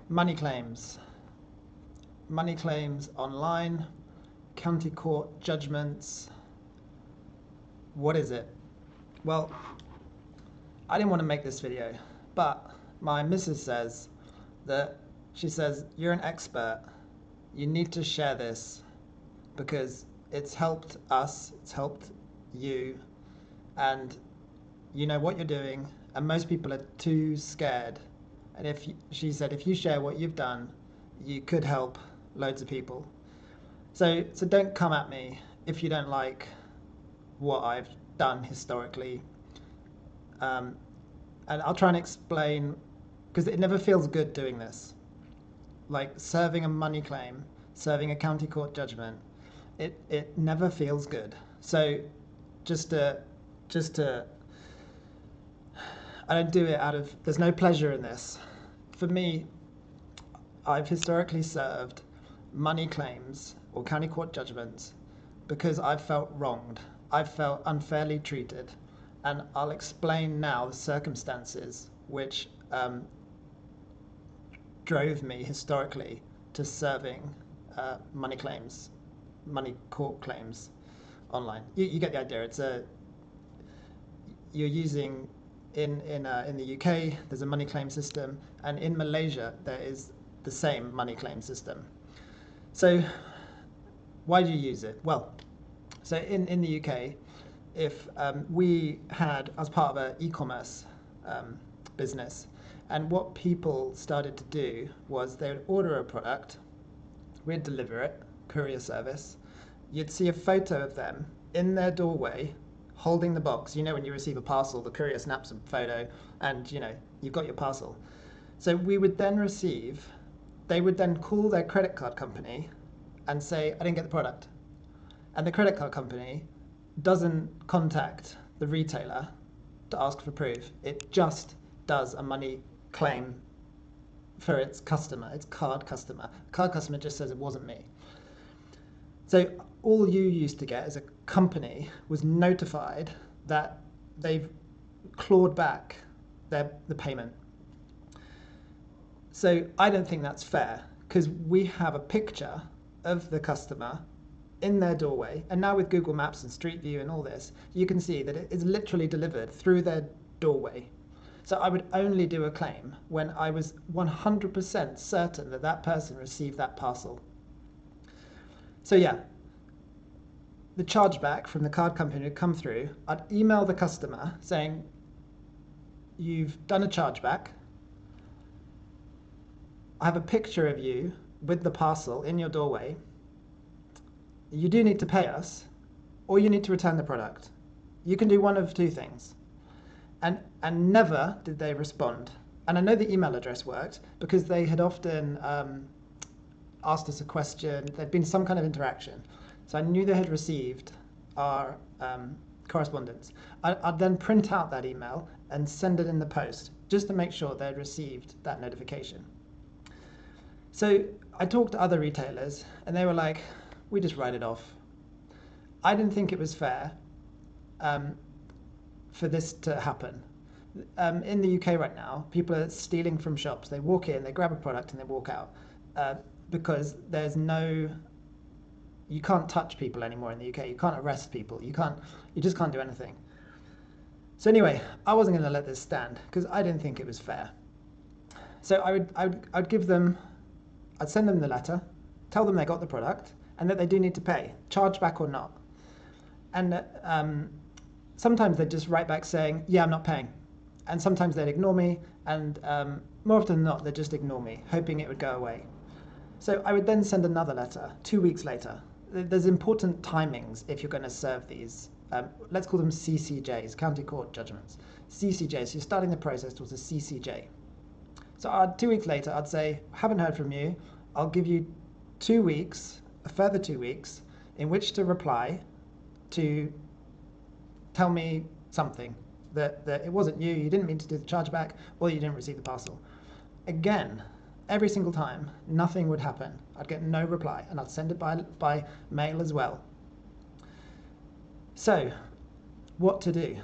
Money claims. Money claims online, county court judgments. What is it? Well, I didn't want to make this video, but my missus says that she says, you're an expert. You need to share this because it's helped us, it's helped you, and you know what you're doing, and most people are too scared. And she said, if you share what you've done, you could help loads of people. So don't come at me if you don't like what I've done historically. And I'll try and explain, because it never feels good doing this. Like serving a money claim, serving a county court judgment, it never feels good. So just to I don't do it out of, there's no pleasure in this. For me, I've historically served money claims or county court judgments because I've felt wronged. I've felt unfairly treated. And I'll explain now the circumstances which drove me historically to serving money claims, money court claims online. You get the idea. It's you're using in the UK, there's a money claim system, and in Malaysia there is the same money claim system. So why do you use it? Well, so in the UK, if we had, as part of an e-commerce business, and what people started to do was they would order a product, we'd deliver it, courier service, you'd see a photo of them in their doorway holding the box. You know, when you receive a parcel, the courier snaps a photo and you know, you've got your parcel. So we would then receive, they would then call their credit card company and say, I didn't get the product. And the credit card company doesn't contact the retailer to ask for proof. It just does a money claim for its customer, its card customer. The card customer just says it wasn't me. So all you used to get as a company was notified that they've clawed back the payment. So I don't think that's fair, because we have a picture of the customer in their doorway, and now with Google Maps and Street View and all this, you can see that it is literally delivered through their doorway. So I would only do a claim when I was 100% certain that that person received that parcel. So yeah, the chargeback from the card company would come through. I'd email the customer saying, you've done a chargeback. I have a picture of you with the parcel in your doorway. You do need to pay us, or you need to return the product. You can do one of two things. And never did they respond. And I know the email address worked because they had often asked us a question. There'd been some kind of interaction. So I knew they had received our correspondence. I'd then print out that email and send it in the post just to make sure they'd received that notification. So I talked to other retailers and they were like, we just write it off. I didn't think it was fair for this to happen. In the UK right now, people are stealing from shops. They walk in, they grab a product and they walk out because there's no, you can't touch people anymore in the UK. You can't arrest people. You just can't do anything. So anyway, I wasn't going to let this stand because I didn't think it was fair. So I'd give them, I'd send them the letter, tell them they got the product and that they do need to pay, chargeback or not. And sometimes they'd just write back saying, yeah, I'm not paying. And sometimes they'd ignore me, and more often than not, they'd just ignore me, hoping it would go away. So I would then send another letter 2 weeks later. There's important timings if you're going to serve these. Let's call them CCJs, County Court Judgments. CCJs, so you're starting the process towards a CCJ. So 2 weeks later, I'd say, haven't heard from you. I'll give you 2 weeks, a further 2 weeks, in which to reply to tell me something, that it wasn't you, you didn't mean to do the chargeback, or you didn't receive the parcel. Again, every single time, nothing would happen. I'd get no reply, and I'd send it by mail as well. So, what to do?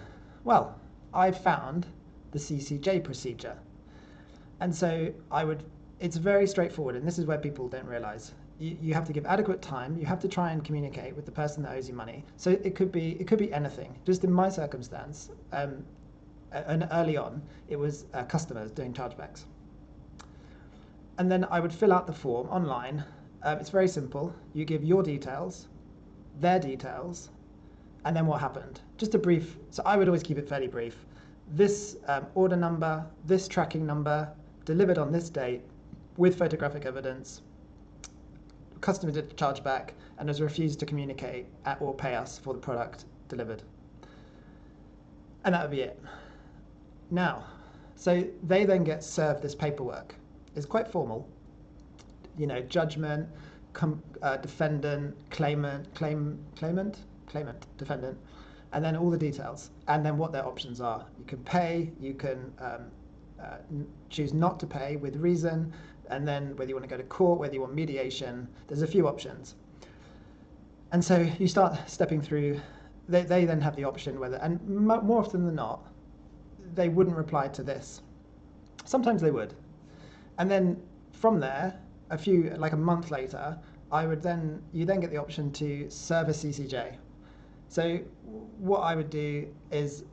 Well, I found the CCJ procedure. And so I would it's very straightforward, and this is where people don't realize. You have to give adequate time. You have to try and communicate with the person that owes you money. So it could be anything. Just in my circumstance, and early on, it was customers doing chargebacks. And then I would fill out the form online. It's very simple. You give your details, their details, and then what happened. Just a brief. So I would always keep it fairly brief. This order number, this tracking number, delivered on this date with photographic evidence. Customer did the chargeback and has refused to communicate or pay us for the product delivered. And that would be it. Now, so they then get served this paperwork. It's quite formal. You know, judgment, defendant, claimant, defendant, and then all the details, and then what their options are. You can pay, you can choose not to pay with reason, and then whether you want to go to court, whether you want mediation, there's a few options. And so you start stepping through, they then have the option whether, and more often than not, they wouldn't reply to this. Sometimes they would. And then from there, like a month later, you then get the option to serve a CCJ. So what I would do is,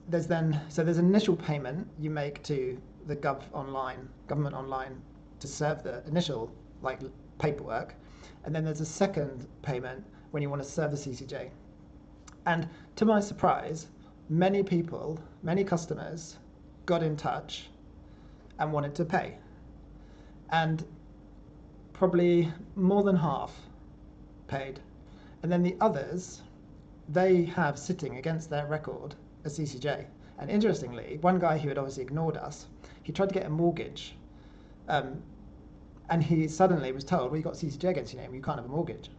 there's an initial payment you make to the government online to serve the initial paperwork, and then there's a second payment when you want to serve the CCJ. And to my surprise, many customers got in touch and wanted to pay, and probably more than half paid. And then the others, they have sitting against their record a CCJ. And interestingly, one guy who had obviously ignored us, he tried to get a mortgage, and he suddenly was told, well, you got CCJ against your name, you can't have a mortgage.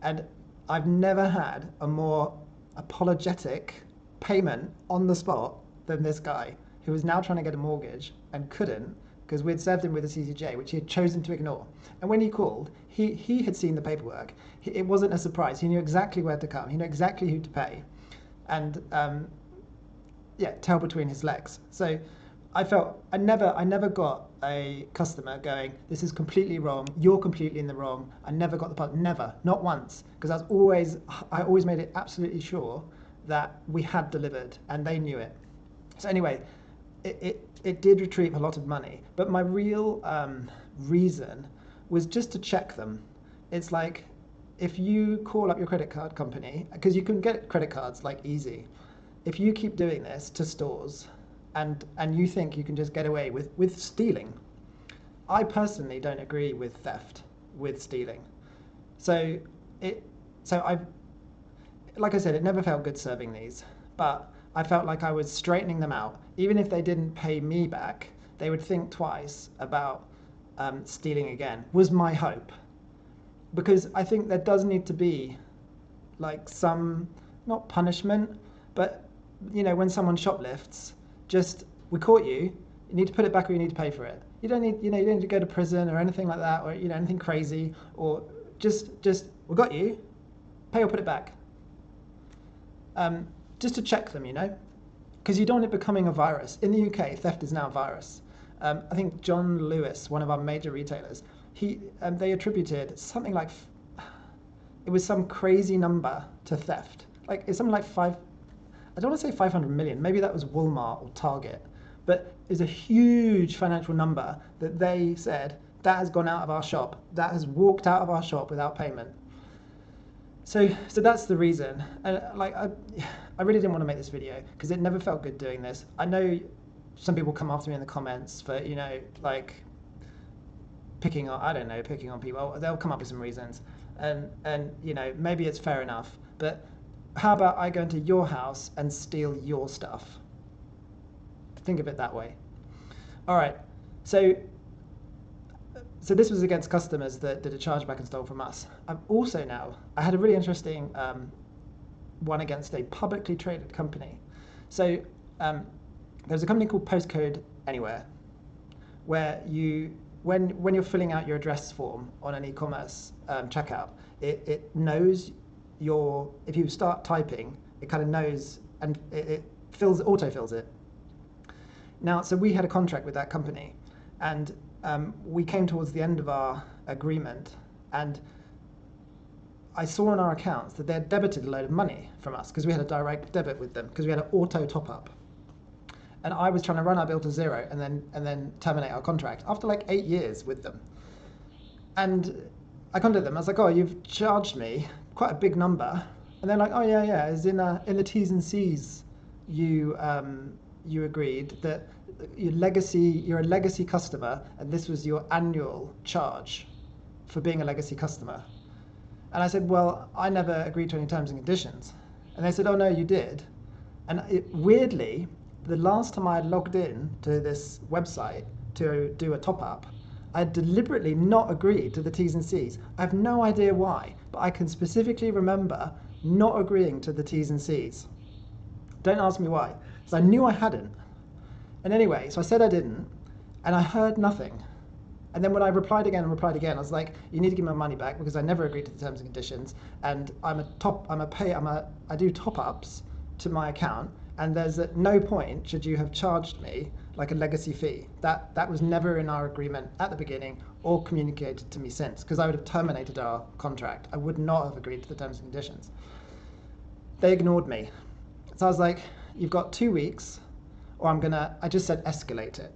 And I've never had a more apologetic payment on the spot than this guy, who was now trying to get a mortgage and couldn't because we'd served him with a CCJ, which he had chosen to ignore. And when he called, he had seen the paperwork. It wasn't a surprise. He knew exactly where to come. He knew exactly who to pay. And tail between his legs. So I felt I never got a customer going, this is completely wrong, you're completely in the wrong. I never got the part, never, not once, because I always made it absolutely sure that we had delivered and they knew it. So anyway, it did retrieve a lot of money, but my real reason was just to check them. It's like, if you call up your credit card company, because you can get credit cards easy, if you keep doing this to stores and you think you can just get away with stealing, I personally don't agree with theft, with stealing. So like I said, it never felt good serving these, but I felt like I was straightening them out. Even if they didn't pay me back, they would think twice about stealing again, was my hope. Because I think there does need to be some, not punishment, but when someone shoplifts, we caught you, you need to put it back or you need to pay for it. You don't need, you don't need to go to prison or anything like that, or anything crazy, or just we got you, pay or put it back. Just to check them, because you don't want it becoming a virus. In the UK, theft is now a virus. I think John Lewis, one of our major retailers, they attributed something like, it was some crazy number to theft. It's something like I don't want to say 500 million, maybe that was Walmart or Target, but it's a huge financial number that they said, that has gone out of our shop, that has walked out of our shop without payment. So that's the reason. And I really didn't want to make this video because it never felt good doing this. I know some people come after me in the comments for, picking on people. They'll come up with some reasons. And maybe it's fair enough, but how about I go into your house and steal your stuff? Think of it that way. All right, so this was against customers that did a chargeback and stole from us. I had a really interesting one against a publicly traded company. So there's a company called Postcode Anywhere, where when you're filling out your address form on an e-commerce checkout, it knows if you start typing, it kind of knows, and it auto-fills it. Now, so we had a contract with that company, And we came towards the end of our agreement, and I saw on our accounts that they had debited a load of money from us because we had a direct debit with them because we had an auto top up. And I was trying to run our bill to zero and then terminate our contract after like 8 years with them. And I contacted them. I was like, "Oh, you've charged me quite a big number." And they're like, "Oh yeah, it's in the T's and C's. You agreed that you're a legacy customer, and this was your annual charge for being a legacy customer." And I said, "Well, I never agreed to any terms and conditions." And they said, "Oh no, you did." And weirdly, the last time I had logged in to this website to do a top up, I had deliberately not agreed to the T's and C's. I have no idea why, but I can specifically remember not agreeing to the T's and C's. Don't ask me why, because I knew I hadn't. And anyway, so I said I didn't, and I heard nothing. And then when I replied again, I was like, "You need to give me my money back because I never agreed to the terms and conditions, and I do top ups to my account, and there's at no point should you have charged me like a legacy fee. That was never in our agreement at the beginning or communicated to me since, because I would have terminated our contract. I would not have agreed to the terms and conditions." They ignored me. So I was like, "You've got 2 weeks, or I just said escalate it."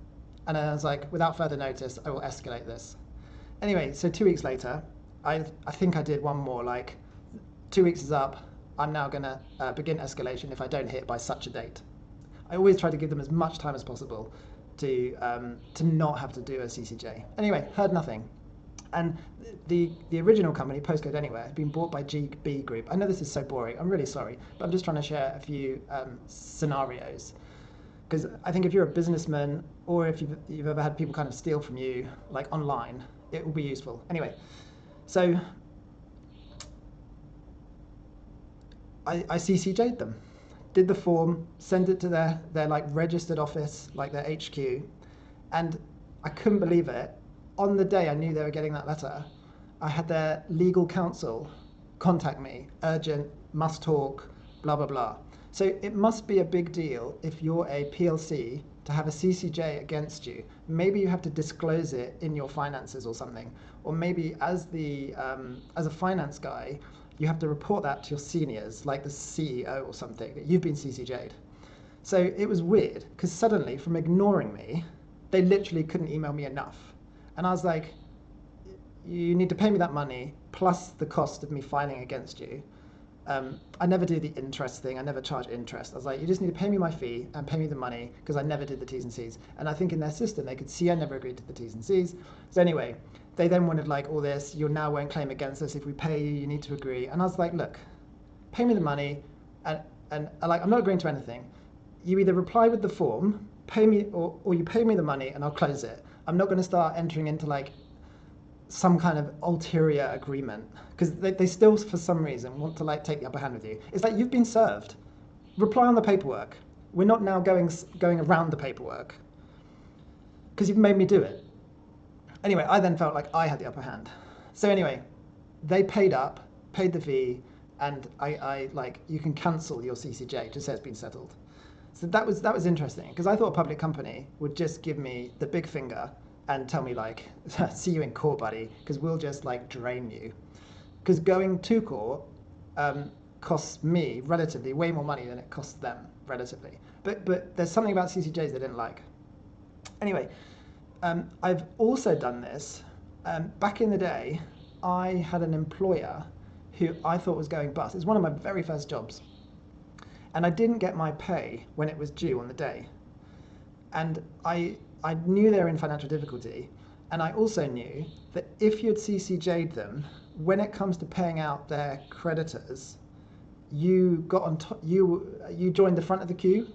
And I was like, "Without further notice, I will escalate this." Anyway, so 2 weeks later, I think I did one more, like, 2 weeks is up, I'm now going to begin escalation if I don't hit by such a date. I always try to give them as much time as possible to not have to do a CCJ. Anyway, heard nothing. And the original company, Postcode Anywhere, had been bought by GB Group. I know this is so boring, I'm really sorry, but I'm just trying to share a few scenarios. Because I think if you're a businessman, or if you've ever had people kind of steal from you, like online, it will be useful. Anyway, so I CCJ'd them, did the form, sent it to their like registered office, like their HQ, and I couldn't believe it. On the day I knew they were getting that letter, I had their legal counsel contact me, urgent, must talk, blah, blah, blah. So it must be a big deal if you're a PLC to have a CCJ against you. Maybe you have to disclose it in your finances or something. Or maybe as a finance guy, you have to report that to your seniors, like the CEO or something, that you've been CCJ'd. So it was weird, because suddenly, from ignoring me, they literally couldn't email me enough. And I was like, "You need to pay me that money, plus the cost of me filing against you." I never do the interest thing. I never charge interest. I was like, "You just need to pay me my fee and pay me the money," because I never did the T's and C's. And I think in their system, they could see I never agreed to the T's and C's. So anyway, they then wanted like all this, "You now won't claim against us if we pay you, you need to agree." And I was like, "Look, pay me the money, and like, I'm not agreeing to anything. You either reply with the form, pay me, or you pay me the money and I'll close it. I'm not going to start entering into like some kind of ulterior agreement," because they still, for some reason, want to like take the upper hand with you. It's like, you've been served. Reply on the paperwork. We're not now going around the paperwork because you've made me do it. Anyway, I then felt like I had the upper hand. So anyway, they paid the fee, and I like, "You can cancel your CCJ, just say it's been settled." So that was interesting, because I thought a public company would just give me the big finger and tell me like, "See you in court, buddy," because we'll just like drain you. Because going to court costs me relatively way more money than it costs them relatively. But there's something about CCJs they didn't like. Anyway, I've also done this. Back in the day, I had an employer who I thought was going bust. It's one of my very first jobs. And I didn't get my pay when it was due on the day. And I knew they were in financial difficulty. And I also knew that if you'd CCJ'd them, when it comes to paying out their creditors, you got on you joined the front of the queue.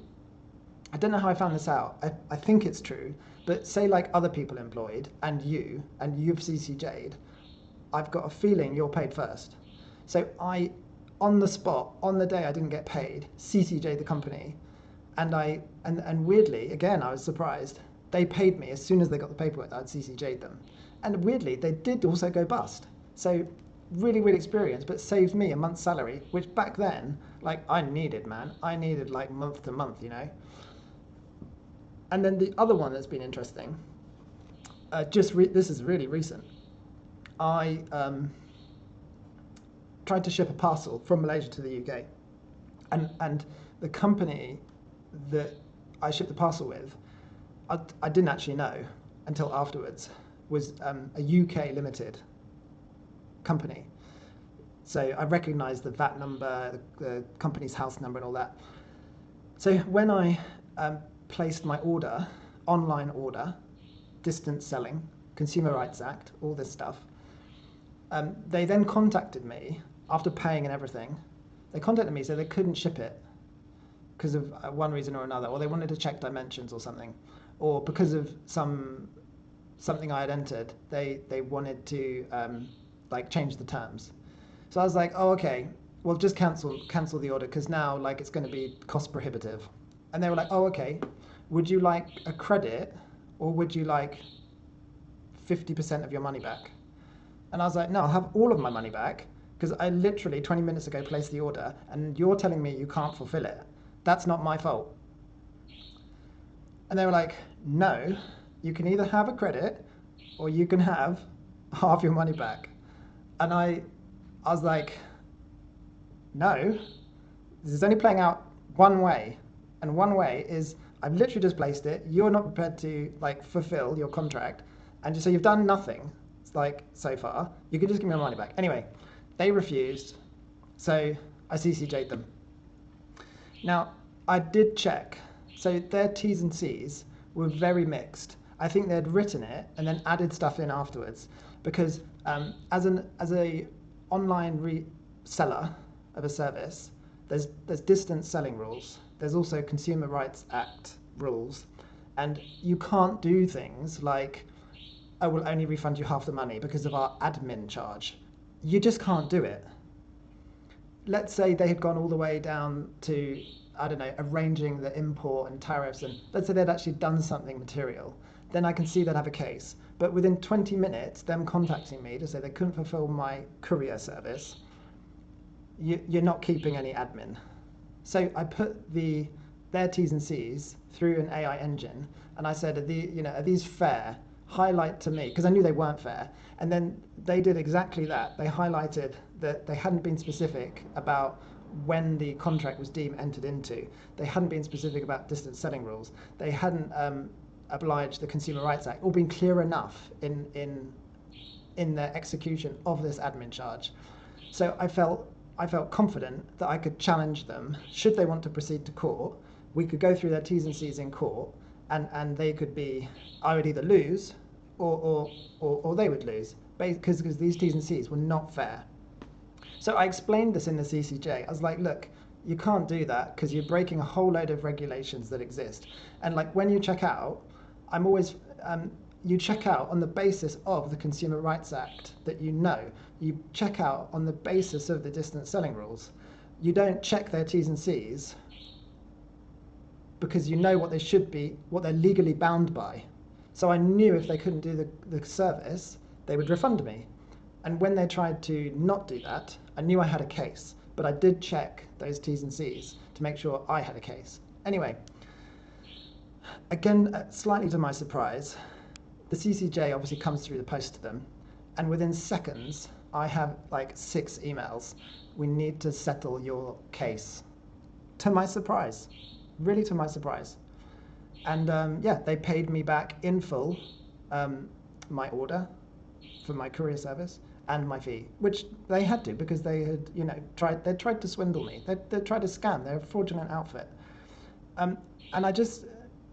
I don't know how I found this out. I think it's true. But say like other people employed and you've CCJ'd, I've got a feeling you're paid first. So I, on the spot, on the day I didn't get paid, CCJ'd the company. And weirdly, again, I was surprised. They paid me as soon as they got the paperwork that I'd CCJ'd them. And weirdly, they did also go bust. So really weird experience, but saved me a month's salary, which back then, like, I needed, man. I needed like month to month, you know. And then the other one that's been interesting This is really recent. I tried to ship a parcel from Malaysia to the UK, and the company that I shipped the parcel with, I didn't actually know until afterwards, was a UK limited company. So I recognised the VAT number, the company's house number, and all that. So when I placed my order, online order, distance selling, Consumer Rights Act, all this stuff, they then contacted me after paying and everything. They contacted me, so they couldn't ship it because of one reason or another, or they wanted to check dimensions or something, or because of something I had entered, they wanted to like change the terms. So I was like, oh, okay, well, just cancel the order because now like it's going to be cost prohibitive. And they were like, oh, okay, would you like a credit or would you like 50% of your money back? And I was like, no, I'll have all of my money back because I literally 20 minutes ago placed the order and you're telling me you can't fulfill it. That's not my fault. And they were like, no, you can either have a credit or you can have half your money back. And I was like, no, this is only playing out one way. And one way is I've literally just placed it. You're not prepared to like fulfill your contract. And so you've done nothing like so far. You can just give me my money back. Anyway, they refused. So I CCJ'd them. Now, I did check. So their T's and C's were very mixed. I think they'd written it and then added stuff in afterwards because as a online reseller of a service, there's distance selling rules. There's also Consumer Rights Act rules, and you can't do things like, I will only refund you half the money because of our admin charge. You just can't do it. Let's say they had gone all the way down to, I don't know, arranging the import and tariffs, and let's say they'd actually done something material, then I can see they'd have a case. But within 20 minutes, them contacting me to say they couldn't fulfill my courier service, you're not keeping any admin. So I put their T's and C's through an AI engine, and I said, are these fair? Highlight to me, because I knew they weren't fair. And then they did exactly that. They highlighted that they hadn't been specific about when the contract was deemed entered into. They hadn't been specific about distance selling rules. They hadn't obliged the Consumer Rights Act, or been clear enough in their execution of this admin charge. So I felt confident that I could challenge them. Should they want to proceed to court, we could go through their T's and C's in court, and they could be, I would either lose or they would lose, because these T's and C's were not fair. So I explained this in the CCJ. I was like, look, you can't do that because you're breaking a whole load of regulations that exist. And like when you check out, I'm always, you check out on the basis of the Consumer Rights Act that you know. You check out on the basis of the distance selling rules. You don't check their T's and C's because you know what they should be, what they're legally bound by. So I knew if they couldn't do the service, they would refund me. And when they tried to not do that, I knew I had a case, but I did check those T's and C's to make sure I had a case. Anyway, again, slightly to my surprise, the CCJ obviously comes through the post to them, and within seconds, I have like 6 emails. We need to settle your case. To my surprise, really to my surprise. And yeah, they paid me back in full my order for my courier service and my fee, which they had to because they had, tried to swindle me. They tried to scam. They're a fraudulent outfit. And I just,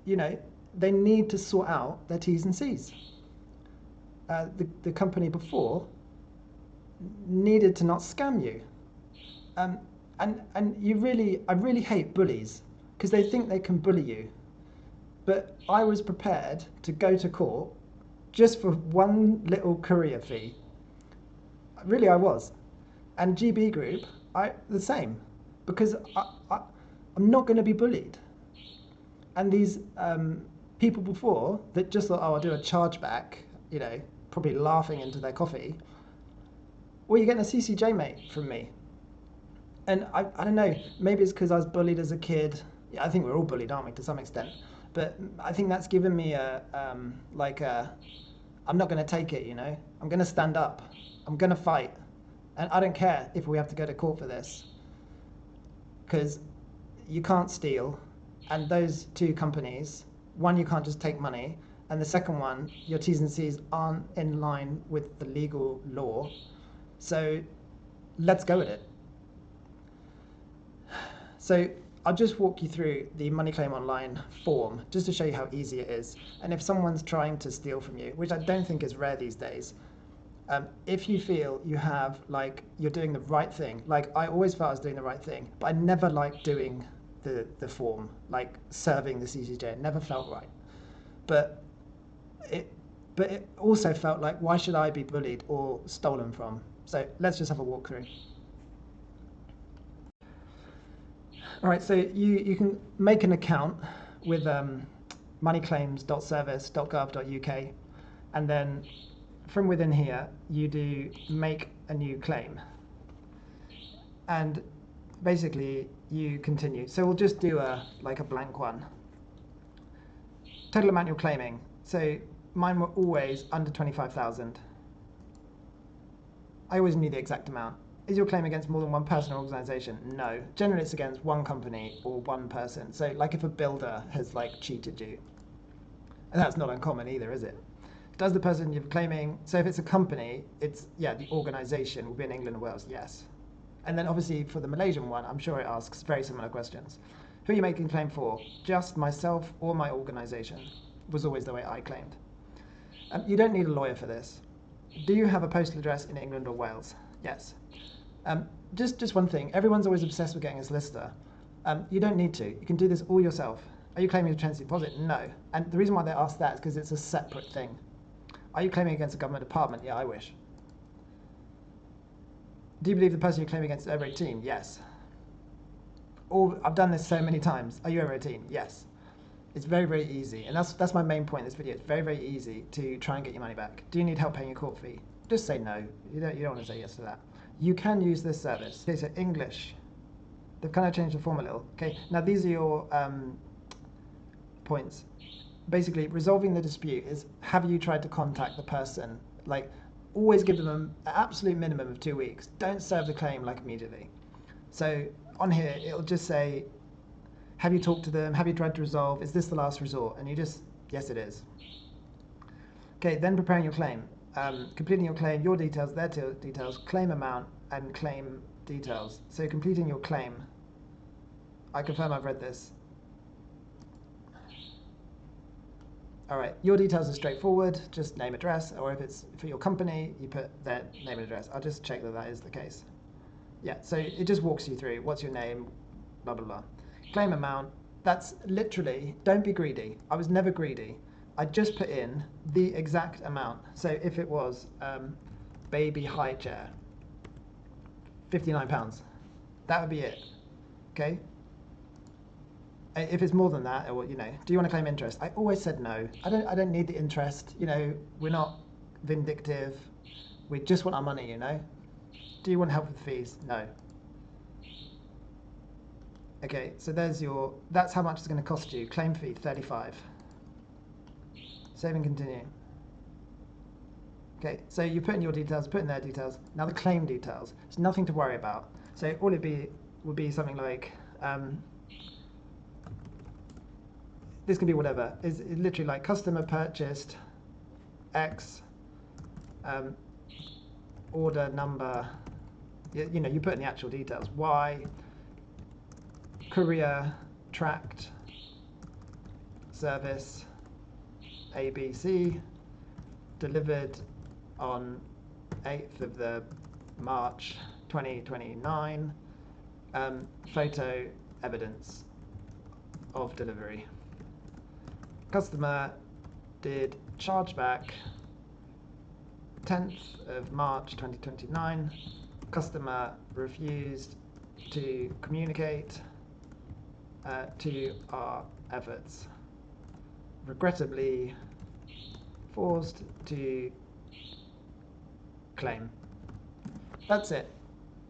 they need to sort out their T's and C's. The company before needed to not scam you. And I really hate bullies because they think they can bully you. But I was prepared to go to court just for one little courier fee. Really, I was. And GB Group, the same, because I'm not going to be bullied. And these people before that just thought, oh, I'll do a chargeback, probably laughing into their coffee. Well, you're getting a CCJ, mate, from me. And I don't know, maybe it's because I was bullied as a kid. Yeah, I think we're all bullied, aren't we, to some extent? But I think that's given me a I'm not going to take it, you know. I'm going to stand up. I'm going to fight. And I don't care if we have to go to court for this. Because you can't steal. And those two companies, one, you can't just take money. And the second one, your T's and C's aren't in line with the legal law. So let's go with it. So I'll just walk you through the Money Claim Online form just to show you how easy it is. And if someone's trying to steal from you, which I don't think is rare these days, if you feel you have, like, you're doing the right thing, like I always felt I was doing the right thing, but I never liked doing the form, like serving the CCJ. It never felt right. But it also felt like, why should I be bullied or stolen from? So let's just have a walk through. All right, so you can make an account with moneyclaims.service.gov.uk, and then from within here, you do make a new claim. And basically, you continue. So we'll just do a blank one. Total amount you're claiming. So mine were always under 25,000. I always knew the exact amount. Is your claim against more than one person or organisation? No. Generally, it's against one company or one person. So, like if a builder has cheated you, and that's not uncommon either, is it? Does the person you're claiming? So, if it's a company, it's the organisation will be in England and Wales. Yes. And then obviously for the Malaysian one, I'm sure it asks very similar questions. Who are you making a claim for? Just myself or my organisation? Was always the way I claimed. You don't need a lawyer for this. Do you have a postal address in England or Wales? Yes. Just one thing. Everyone's always obsessed with getting a solicitor. You don't need to. You can do this all yourself. Are you claiming a transient deposit? No. And the reason why they ask that is because it's a separate thing. Are you claiming against a government department? Yeah, I wish. Do you believe the person you're claiming against is over 18? Yes. Or I've done this so many times. Are you over 18? Yes. It's very, very easy. And that's my main point in this video. It's very, very easy to try and get your money back. Do you need help paying your court fee? Just say no. You don't want to say yes to that. You can use this service. Okay, so English. They've kind of changed the form a little. Okay, now these are your points. Basically, resolving the dispute is, have you tried to contact the person? Always give them an absolute minimum of 2 weeks. Don't serve the claim immediately. So on here, it'll just say, have you talked to them? Have you tried to resolve? Is this the last resort? And you just, yes, it is. Okay, then preparing your claim. Completing your claim, your details, their details, claim amount, and claim details. So completing your claim. I confirm I've read this. All right, your details are straightforward, just name, address, or if it's for your company, you put their name and address. I'll just check that is the case. Yeah, so it just walks you through what's your name, blah, blah, blah. Claim amount, that's literally, don't be greedy. I was never greedy. I just put in the exact amount. So if it was baby high chair, £59, that would be it. Okay. If it's more than that, or do you want to claim interest? I always said no. I don't need the interest. We're not vindictive. We just want our money. Do you want help with fees? No. Okay, so that's how much it's going to cost you. Claim fee, 35. Save and continue. Okay, so you put in your details, put in their details. Now the claim details. There's nothing to worry about. So all would be something like, this can be whatever. It's literally like customer purchased X, order number. You put in the actual details. Y, courier tracked service ABC, delivered on 8th of the March 2029. Photo evidence of delivery. Customer did chargeback 10th of March 2029. Customer refused to communicate to our efforts. Regrettably forced to claim. That's it.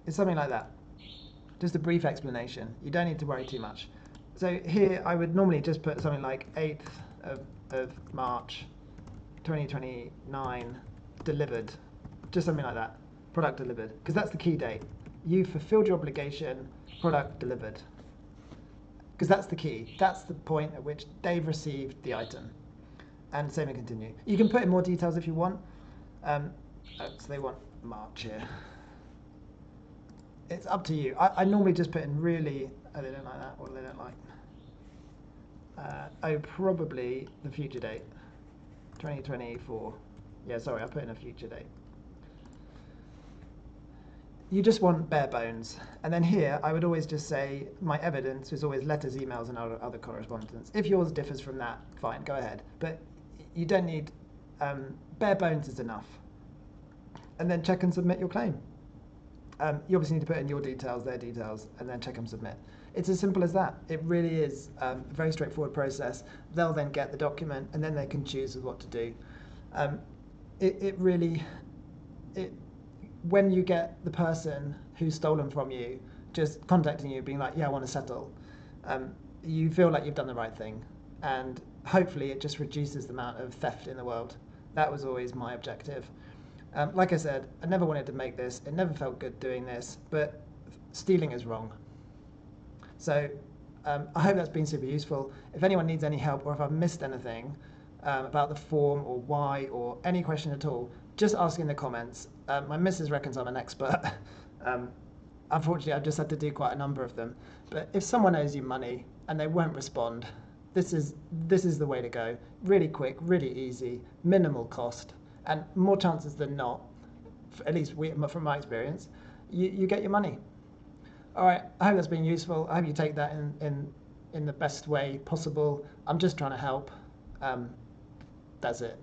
It's something like that. Just a brief explanation. You don't need to worry too much. So here I would normally just put something like 8th of March 2029 delivered, just something like that, product delivered, because that's the key date. You fulfilled your obligation, product delivered. Because that's the key. That's the point at which they've received the item. And save and continue. You can put in more details if you want. So they want March here. It's up to you. I normally just put in really, oh, they don't like that, or they don't like. Probably the future date, 2024. Yeah, sorry, I put in a future date. You just want bare bones. And then here, I would always just say, my evidence is always letters, emails, and other correspondence. If yours differs from that, fine, go ahead. But you don't need, bare bones is enough. And then check and submit your claim. You obviously need to put in your details, their details, and then check and submit. It's as simple as that. It really is a very straightforward process. They'll then get the document, and then they can choose what to do. When you get the person who's stolen from you just contacting you, being like, yeah, I want to settle, you feel like you've done the right thing. And hopefully it just reduces the amount of theft in the world. That was always my objective. Like I said, I never wanted to make this. It never felt good doing this, but stealing is wrong. So I hope that's been super useful. If anyone needs any help, or if I've missed anything about the form or why, or any question at all, just ask in the comments. My missus reckons I'm an expert. Unfortunately, I've just had to do quite a number of them. But if someone owes you money and they won't respond, this is the way to go. Really quick, really easy, minimal cost, and more chances than not, at least from my experience, you get your money. All right, I hope that's been useful. I hope you take that in the best way possible. I'm just trying to help. That's it.